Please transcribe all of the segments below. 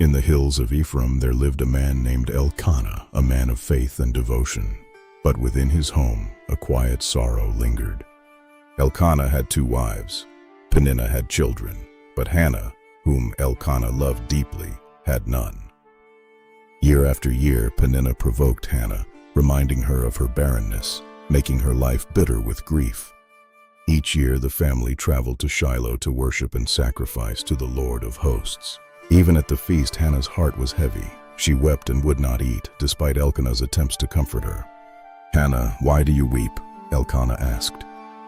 In the hills of Ephraim there lived a man named Elkanah, a man of faith and devotion. But within his home a quiet sorrow lingered. Elkanah had 2 wives. Peninnah had children, but Hannah, whom Elkanah loved deeply, had none. Year after year, Peninnah provoked Hannah, reminding her of her barrenness, making her life bitter with grief. Each year the family traveled to Shiloh to worship and sacrifice to the Lord of hosts. Even at the feast, Hannah's heart was heavy. She wept and would not eat, despite Elkanah's attempts to comfort her. "Hannah, why do you weep?" Elkanah asked.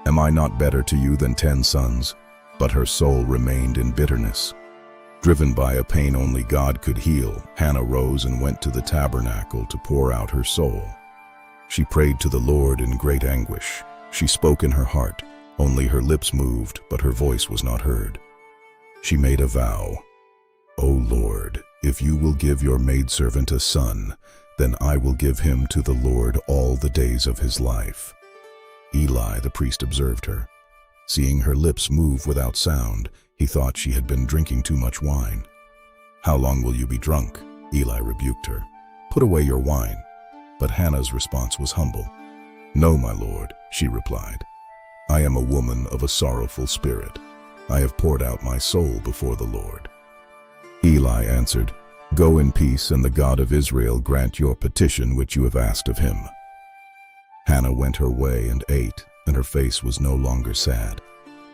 "Am I not better to you than 10 sons?" But her soul remained in bitterness. Driven by a pain only God could heal, Hannah rose and went to the tabernacle to pour out her soul. She prayed to the Lord in great anguish. She spoke in her heart. Only her lips moved, but her voice was not heard. She made a vow. "O Lord, if you will give your maidservant a son, then I will give him to the Lord all the days of his life." Eli the priest observed her. Seeing her lips move without sound, he thought she had been drinking too much wine. "How long will you be drunk?" Eli rebuked her. "Put away your wine." But Hannah's response was humble. "No, my Lord," she replied. "I am a woman of a sorrowful spirit. I have poured out my soul before the Lord." Eli answered, "Go in peace, and the God of Israel grant your petition which you have asked of him." Hannah went her way and ate, and her face was no longer sad.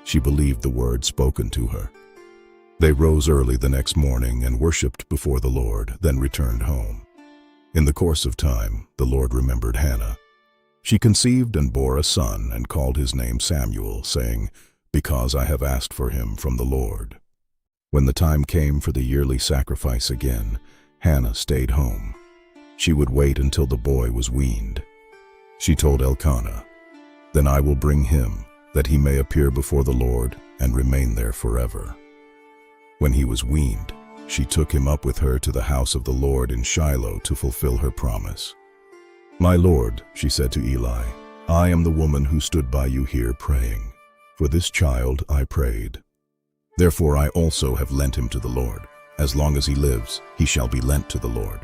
She believed the word spoken to her. They rose early the next morning and worshipped before the Lord, then returned home. In the course of time, the Lord remembered Hannah. She conceived and bore a son and called his name Samuel, saying, "Because I have asked for him from the Lord." When the time came for the yearly sacrifice again, Hannah stayed home. She would wait until the boy was weaned. She told Elkanah, "Then I will bring him, that he may appear before the Lord and remain there forever." When he was weaned, she took him up with her to the house of the Lord in Shiloh to fulfill her promise. "My Lord," she said to Eli, "I am the woman who stood by you here praying. For this child I prayed. Therefore I also have lent him to the Lord. As long as he lives, he shall be lent to the Lord."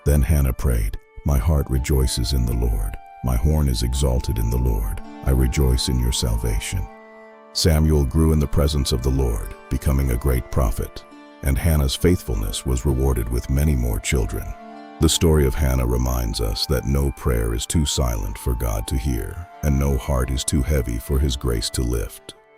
Then Hannah prayed, "My heart rejoices in the Lord. My horn is exalted in the Lord. I rejoice in your salvation." Samuel grew in the presence of the Lord, becoming a great prophet, and Hannah's faithfulness was rewarded with many more children. The story of Hannah reminds us that no prayer is too silent for God to hear, and no heart is too heavy for his grace to lift.